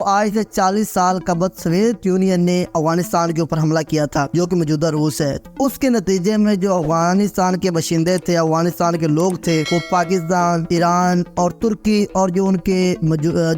آج سے 40 سال قبل سوویت یونین نے افغانستان کے اوپر حملہ کیا تھا جو کہ موجودہ روس ہے۔ اس کے نتیجے میں جو افغانستان کے باشندے تھے، افغانستان کے لوگ تھے، وہ پاکستان، ایران اور ترکی اور جو ان کے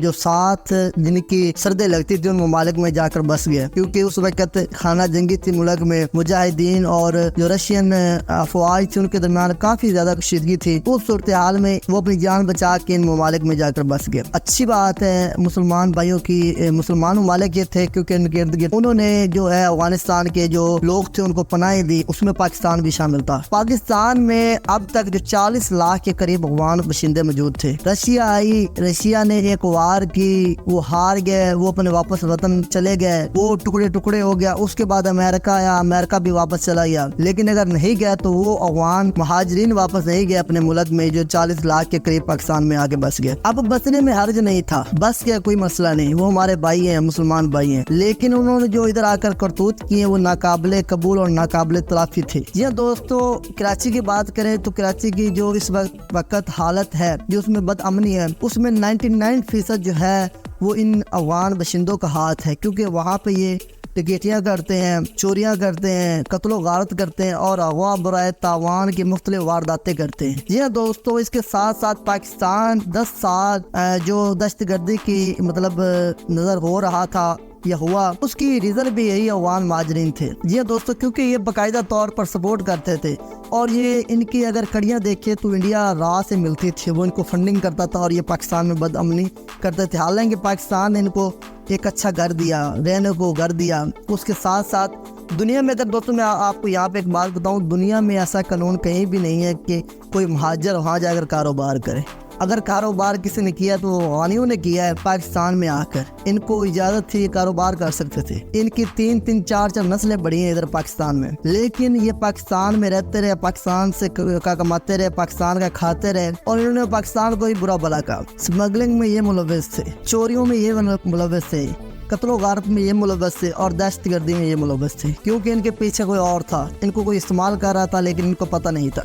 جو ساتھ جن کی سردیں لگتی تھی ان ممالک میں جا کر بس گئے، کیونکہ اس وقت خانہ جنگی تھی ملک میں۔ مجاہدین اور جو رشین افواج تھی ان کے درمیان کافی زیادہ کشیدگی تھی۔ اس صورتحال میں وہ اپنی جان بچا کے ان ممالک میں جا کر بس گئے۔ اچھی بات ہے مسلمان بھائیوں کی، مسلمان ممالک یہ تھے کیونکہ ان کے ارد گرد انہوں نے جو ہے افغانستان کے جو لوگ تھے ان کو پناہ دی، اس میں پاکستان بھی شامل تھا۔ پاکستان میں اب تک جو 40 لاکھ کے قریب افغان باشندے موجود تھے۔ رشیا آئی، رشیا نے ایک وار کی، وہ ہار گئے، وہ اپنے واپس وطن چلے گئے، وہ ٹکڑے ٹکڑے ہو گیا۔ اس کے بعد امریکہ آیا، امریکہ بھی واپس چلا گیا، لیکن اگر نہیں گیا تو وہ افغان مہاجرین واپس نہیں گئے اپنے ملک میں، جو 40 لاکھ کے قریب پاکستان میں آگے بس گئے۔ اب بسنے میں حرج نہیں تھا، بس گیا، کوئی مسئلہ نہیں، وہ ہمارے بھائی ہیں، مسلمان بھائی ہیں، لیکن انہوں نے جو ادھر آ کر کرتوت کیے وہ ناقابل قبول اور ناقابل تلافی تھے۔ جی دوستو، کراچی کی بات کریں تو کراچی کی جو اس وقت حالت ہے، جو اس میں بد امنی ہے، اس میں 99% جو ہے وہ ان افغان باشندوں کا ہاتھ ہے، کیونکہ وہاں پہ یہ ڈکیتیاں کرتے ہیں، چوریاں کرتے ہیں، قتل و غارت کرتے ہیں اور اغوا برائے تاوان کی مختلف وارداتیں کرتے ہیں۔ جی ہاں دوستو، اس کے ساتھ ساتھ پاکستان 10 سال جو دہشت گردی کی مطلب نظر ہو رہا تھا یا ہوا، اس کی ریزن بھی یہی افغان مہاجرین تھے۔ جی ہاں دوستو، کیونکہ یہ باقاعدہ طور پر سپورٹ کرتے تھے اور یہ ان کی اگر کڑیاں دیکھیں تو انڈیا راہ سے ملتی تھی، وہ ان کو فنڈنگ کرتا تھا اور یہ پاکستان میں بد امنی کرتے تھے۔ حالانکہ پاکستان نے ان کو ایک اچھا گھر دیا، رہنے کو گھر دیا۔ اس کے ساتھ ساتھ دنیا میں اگر دوستوں میں آپ کو یہاں پہ ایک بات بتاؤں، دنیا میں ایسا قانون کہیں بھی نہیں ہے کہ کوئی مہاجر وہاں جا کر کاروبار کرے۔ اگر کاروبار کسی نے کیا تو افغانیوں نے کیا ہے پاکستان میں آ کر، ان کو اجازت تھی، یہ کاروبار کر سکتے تھے۔ ان کی 3 4 نسلیں بڑی ہیں ادھر پاکستان میں، لیکن یہ پاکستان میں رہتے رہے، پاکستان سے کماتے رہے، پاکستان کا کھاتے رہے اور انہوں نے پاکستان کو ہی برا بھلا کہا۔ اسمگلنگ میں یہ ملوث تھے، چوریوں میں یہ ملوث تھے، قتل و غارت میں یہ ملوث تھے اور دہشت گردی میں یہ ملوث تھے، کیونکہ ان کے پیچھے کوئی اور تھا، ان کو کوئی استعمال کر رہا تھا لیکن ان کو پتہ نہیں تھا۔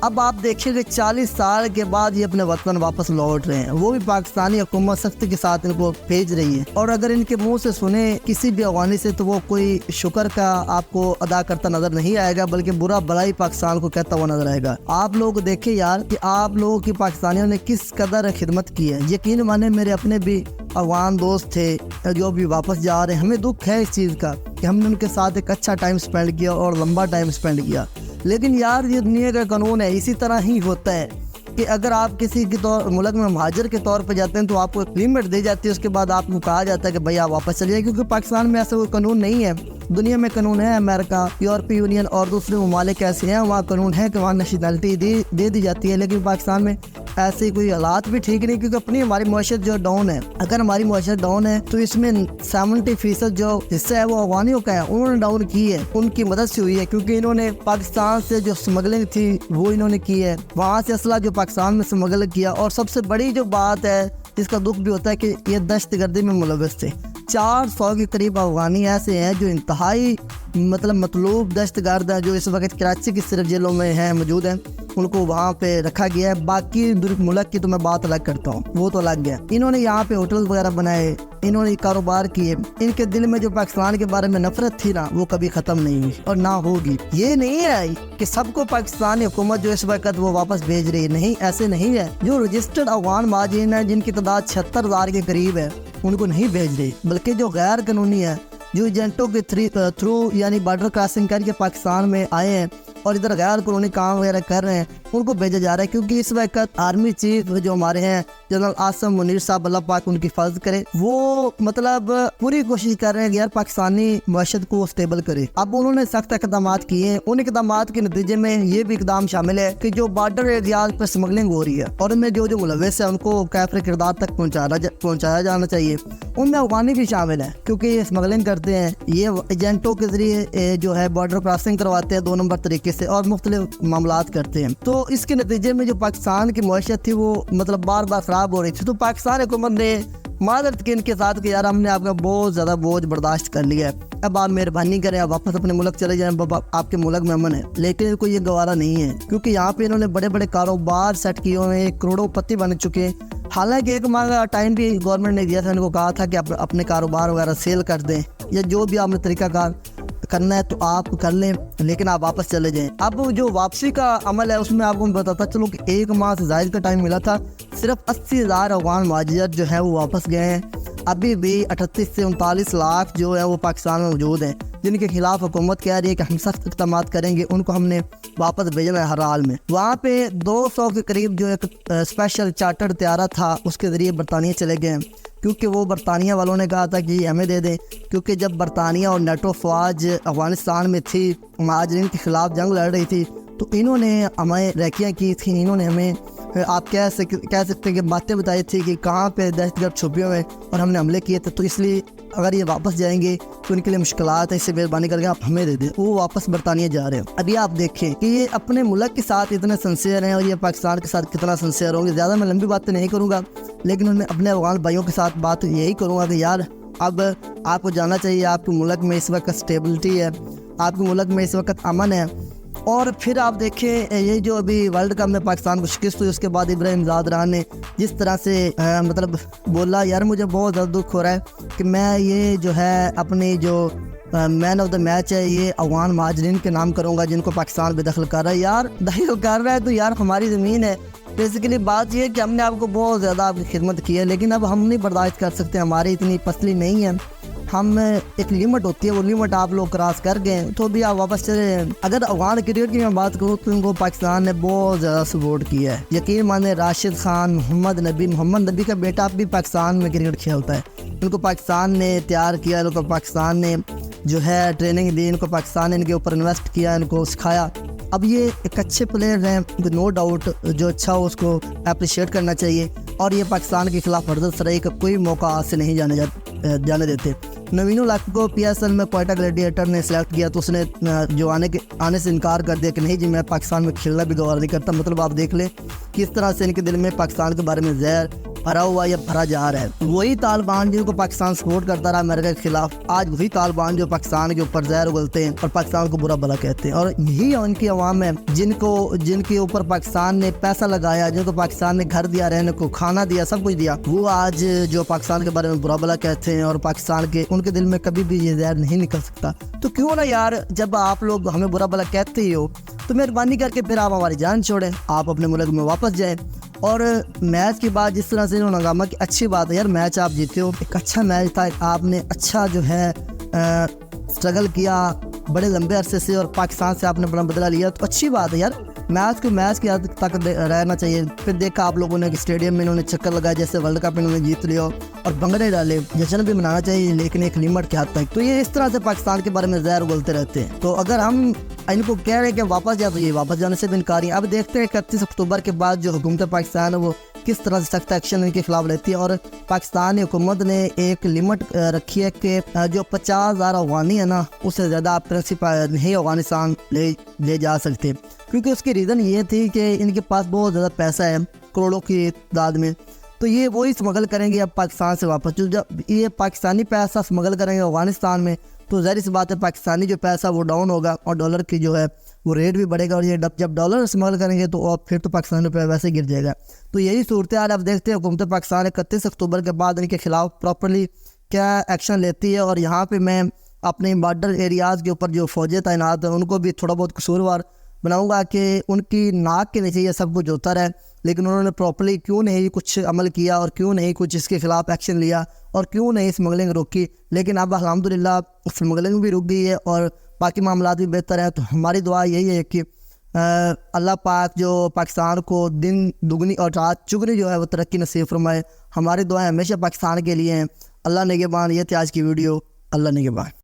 اب آپ دیکھیں کہ 40 سال کے بعد یہ اپنے وطن واپس لوٹ رہے ہیں، وہ بھی پاکستانی حکومت سختی کے ساتھ ان کو بھیج رہی ہے، اور اگر ان کے منہ سے سنیں کسی بھی افغانی سے تو وہ کوئی شکر کا آپ کو ادا کرتا نظر نہیں آئے گا، بلکہ برا بھلائی پاکستان کو کہتا ہوا نظر آئے گا۔ آپ لوگ دیکھیں یار کہ آپ لوگوں کی پاکستانیوں نے کس قدر خدمت کی ہے۔ یقین مانے میرے اپنے بھی افغان دوست تھے جو بھی واپس جا رہے ہیں، ہمیں دکھ ہے اس چیز کا کہ ہم نے ان کے ساتھ ایک اچھا ٹائم سپینڈ کیا اور لمبا ٹائم سپینڈ کیا، لیکن یار یہ دنیا کا قانون ہے، اسی طرح ہی ہوتا ہے کہ اگر آپ کسی کے ملک میں مہاجر کے طور پہ جاتے ہیں تو آپ کو ایک لمٹ دی جاتی ہے، اس کے بعد آپ کو کہا جاتا ہے کہ بھائی آپ واپس چلے جائیں، کیونکہ پاکستان میں ایسا کوئی قانون نہیں ہے۔ دنیا میں قانون ہے، امریکہ، یورپی یونین اور دوسرے ممالک ایسے ہیں وہاں قانون ہے کہ وہاں نیشنلٹی دے دی جاتی ہے، لیکن پاکستان میں ایسے کوئی حالات بھی ٹھیک نہیں، کیونکہ اپنی ہماری معیشت جو ڈاؤن ہے۔ اگر ہماری معیشت ڈاؤن ہے تو اس میں 70% جو حصہ ہے وہ افغانیوں کا ہے، انہوں نے ڈاؤن کی ہے، ان کی مدد سے ہوئی ہے، کیونکہ انہوں نے پاکستان سے جو اسمگلنگ تھی وہ انہوں نے کی ہے، وہاں سے اسلحہ جو پاکستان میں اسمگل کیا، اور سب سے بڑی جو بات ہے جس کا دکھ بھی ہوتا ہے کہ یہ دہشت گردی میں ملوث تھے۔ 400 کے قریب افغانی ایسے ہیں جو انتہائی مطلوب دہشت گرد ہیں، جو اس وقت کراچی کی صرف جیلوں میں ہیں، موجود ہیں، ان کو وہاں پہ رکھا گیا ہے۔ باقی ملک کی تو میں بات الگ کرتا ہوں، وہ تو الگ گیا۔ انہوں نے یہاں پہ ہوٹل وغیرہ بنائے، انہوں نے کاروبار کیے، ان کے دل میں جو پاکستان کے بارے میں نفرت تھی نا وہ کبھی ختم نہیں ہوئی اور نہ ہوگی۔ یہ نہیں ہے کہ سب کو پاکستانی حکومت جو اس وقت وہ واپس بھیج رہی ہے، نہیں، ایسے نہیں ہے۔ جو رجسٹرڈ افغان مہاجرین ہیں جن کی تعداد 76,000 کے قریب ہے، ان کو نہیں بھیج رہی، بلکہ جو غیر قانونی ہے، جو ایجنٹوں کے تھرو یعنی بارڈر کراسنگ کر کے پاکستان میں آئے ہیں اور ادھر غیر قانونی کام وغیرہ کر رہے ہیں، ان کو بھیجا جا رہا ہے، کیونکہ اس وقت آرمی چیف جو ہمارے ہیں جنرل عاصم منیر صاحب، اللہ پاک ان کی حفاظت کرے، وہ پوری کوشش کر رہے ہیں کہ یار پاکستانی معیشت کو اسٹیبل کرے۔ اب انہوں نے سخت اقدامات کیے ہیں، ان اقدامات کے نتیجے میں یہ بھی اقدام شامل ہے کہ جو بارڈر ایریاز پر اسمگلنگ ہو رہی ہے اور ان میں جو ملوث ہے ان کو کیفر کردار تک پہنچایا جانا چاہیے، ان میں افغانی بھی شامل ہیں، کیونکہ یہ اسمگلنگ کرتے ہیں، یہ ایجنٹوں کے ذریعے جو ہے بارڈر کراسنگ کرواتے ہیں 2 نمبر طریقے سے اور مختلف معاملات کرتے ہیں۔ تو اس کے نتیجے میں جو پاکستان کی معیشت تھی وہ بار بار خراب ہو رہی تھی، تو پاکستان حکومت نے معذرت کی ان کے ساتھ کہ یار ہم نے آپ کا بہت زیادہ بوجھ برداشت کر لیا ہے، اب آپ مہربانی کریں، آپ واپس اپنے ملک چلے جائیں، آپ کے ملک میں امن ہے۔ لیکن ان کو یہ گوارا نہیں ہے، کیونکہ یہاں پہ انہوں نے بڑے بڑے کاروبار سیٹ کیے ہوئے ہیں، کروڑوں پتی بن چکے ہیں، حالانکہ 1 ماہ کا ٹائم بھی گورنمنٹ نے دیا تھا، ان کو کہا تھا کہ اپنے کاروبار وغیرہ سیل کر دیں یا جو بھی آپ نے طریقہ کار کرنا ہے تو آپ کر لیں، لیکن آپ واپس چلے جائیں۔ اب جو واپسی کا عمل ہے اس میں آپ کو میں بتاتا چلوں کہ 1 ماہ سے زائد کا ٹائم ملا تھا، صرف 80,000 افغان مہاجرت جو ہے وہ واپس گئے ہیں۔ ابھی بھی 38 سے 39 لاکھ جو ہے وہ پاکستان میں موجود ہیں، جن کے خلاف حکومت کہہ رہی ہے کہ ہم سخت اقدامات کریں گے، ان کو ہم نے واپس بھیجنا ہے ہر حال میں۔ وہاں پہ 200 کے قریب جو ایک اسپیشل چارٹرڈ طیارہ تھا، اس کے ذریعے برطانیہ چلے گئے ہیں، کیونکہ وہ برطانیہ والوں نے کہا تھا کہ یہ ہمیں دے دیں، کیونکہ جب برطانیہ اور نیٹو فوج افغانستان میں تھی، مہاجرین کے خلاف جنگ لڑ رہی تھی، تو انہوں نے ہمیں ریکیاں کی تھیں، انہوں نے ہمیں آپ کہہ سکتے ہیں کہ باتیں بتائی تھی کہ کہاں پہ دہشت گرد چھپے ہوئے اور ہم نے حملے کیے تھے، تو اس لیے اگر یہ واپس جائیں گے تو ان کے لیے مشکلات ہیں، اس سے مہربانی کر کے آپ ہمیں دے دیں۔ وہ واپس برطانیہ جا رہے ہیں۔ ابھی آپ دیکھیں کہ یہ اپنے ملک کے ساتھ اتنے سنسیئر ہیں اور یہ پاکستان کے ساتھ کتنا سنسیئر ہوں گے۔ زیادہ میں لمبی باتیں نہیں کروں گا، لیکن میں اپنے افغان بھائیوں کے ساتھ بات یہی کروں گا کہ یار اب آپ کو جاننا چاہیے آپ کے ملک میں اس وقت اسٹیبلٹی ہے، آپ کے ملک میں اس وقت امن ہے۔ اور پھر آپ دیکھیں یہ جو ابھی ورلڈ کپ میں پاکستان کو شکست ہوئی، اس کے بعد ابراہیم زادران نے جس طرح سے مطلب بولا، یار مجھے بہت زیادہ دکھ ہو رہا ہے کہ میں یہ جو ہے اپنی جو مین آف دا میچ ہے یہ افغان مہاجرین کے نام کروں گا، جن کو پاکستان بے دخل کر رہا ہے۔ یار دخل کر رہا ہے تو یار ہماری زمین ہے۔ بیسیکلی بات یہ ہے کہ ہم نے آپ کو بہت زیادہ آپ کی خدمت کی ہے، لیکن اب ہم نہیں برداشت کر سکتے، ہماری اتنی پسلی نہیں ہے، ہم ایک لیمٹ ہوتی ہے، وہ لیمٹ آپ لوگ کراس کر گئے تو بھی آپ واپس چلے جائیں۔ اگر افغان کرکٹ کی میں بات کروں تو ان کو پاکستان نے بہت زیادہ سپورٹ کیا ہے۔ یقین مانے راشد خان، محمد نبی کا بیٹا بھی پاکستان میں کرکٹ کھیلتا ہے، ان کو پاکستان نے تیار کیا، ان کو پاکستان نے جو ہے ٹریننگ دی، ان کو پاکستان نے ان کے اوپر انویسٹ کیا، ان کو سکھایا۔ اب یہ ایک اچھے پلیئر ہیں، نو ڈاؤٹ جو اچھا ہو اس کو اپریشیٹ کرنا چاہیے، اور یہ پاکستان کے خلاف ورزش سرائی کا کوئی موقع ہاتھ سے نہیں جانے دیتے۔ نوین الحق کو پی ایس ایل میں کوئٹہ گلیڈیٹر نے سلیکٹ کیا تو اس نے جو آنے سے انکار کر دیا کہ نہیں جی میں پاکستان میں کھیلنا بھی گوارا نہیں کرتا۔ مطلب آپ دیکھ لیں کس طرح سے ان کے دل میں پاکستان کے بارے میں زہر بھرا ہوا یا بھرا جا رہا ہے۔ وہی طالبان جن کو پاکستان سپورٹ کرتا رہا امریکہ کے خلاف، آج وہی طالبان جو پاکستان کے اوپر زہر اگلتے ہیں اور پاکستان کو برا بھلا کہتے ہیں، اور یہی ان کی عوام ہے جن کے اوپر پاکستان نے پیسہ لگایا، جن کو پاکستان نے گھر دیا، رہنے کو کھانا دیا، سب کچھ دیا، وہ آج جو پاکستان کے بارے میں برا بھلا کہتے ہیں، اور پاکستان کے ان کے دل میں کبھی بھی یہ زہر نہیں نکل سکتا۔ تو کیوں نہ یار جب آپ لوگ ہمیں برا بھلا کہتے ہی ہو تو مہربانی کر کے پھر آپ ہماری جان چھوڑیں، آپ اپنے ملک میں واپس جائیں۔ اور میچ کے بعد جس طرح سے انہوں نے ہنگامہ کی، اچھی بات ہے یار، میچ آپ جیتے ہو، ایک اچھا میچ تھا، آپ نے اچھا جو ہے اسٹرگل کیا بڑے لمبے عرصے سے اور پاکستان سے آپ نے بڑا بدلہ لیا، تو اچھی بات ہے یار، میچ کی حد تک رہنا چاہیے۔ پھر دیکھا آپ لوگوں نے کہ اسٹیڈیم میں انہوں نے چکر لگایا، جیسے ورلڈ کپ انہوں نے جیت لیا اور بنگڑے ڈالے، جشن بھی منانا چاہیے لیکن ایک لمٹ کے حد تک۔ تو یہ اس طرح سے پاکستان کے بارے میں زہر اگلتے رہتے ہیں۔ تو اگر ہم ان کو کہہ رہے ہیں کہ واپس جا تو یہ واپس جانے سے بھی انکاری ہیں۔ اب دیکھتے ہیں 31 اکتوبر کے بعد جو حکومت پاکستان ہے وہ کس طرح سے سخت ایکشن ان کے خلاف لیتی ہے، اور پاکستانی حکومت نے ایک لمٹ رکھی ہے کہ جو 50,000 افغانی ہے نا، اس سے زیادہ آپ کرنسی نہیں افغانستان لے جا سکتے، کیونکہ اس کی ریزن یہ تھی کہ ان کے پاس بہت زیادہ پیسہ ہے، کروڑوں کی تعداد میں، تو یہ وہی اسمگل کریں گے اب پاکستان سے واپس۔ جب یہ پاکستانی پیسہ اسمگل کریں گے افغانستان میں تو ظاہر سی بات ہے پاکستانی جو پیسہ وہ ڈاؤن ہوگا اور ڈالر کی جو ہے وہ ریٹ بھی بڑھے گا، اور یہ جب ڈالر اسمگل کریں گے تو پھر تو پاکستانی روپیہ ویسے گر جائے گا۔ تو یہی صورتحال اب دیکھتے ہیں حکومت پاکستان 31 اکتوبر کے بعد ان کے خلاف پراپرلی کیا ایکشن لیتی ہے۔ اور یہاں پہ میں اپنے بارڈر ایریاز کے اوپر جو فوجیں تعینات ہیں ان کو بھی تھوڑا بہت قصوروار بناؤں گا کہ ان کی ناک کے نیچے یہ سب کچھ ہوتا رہے، لیکن انہوں نے پراپرلی کیوں نہیں کچھ عمل کیا اور کیوں نہیں کچھ اس کے خلاف ایکشن لیا اور کیوں نہیں اسمگلنگ روکی۔ لیکن اب الحمدللہ اسمگلنگ بھی رک گئی ہے اور باقی معاملات بھی بہتر ہیں۔ تو ہماری دعا یہی ہے کہ اللہ پاک جو پاکستان کو دن دگنی اور رات چگنی جو ہے وہ ترقی نصیب فرمائے۔ ہماری دعائیں ہمیشہ پاکستان کے لیے ہیں۔ اللہ نگہبان۔ یہ تھی آج کی ویڈیو۔ اللہ نگہبان۔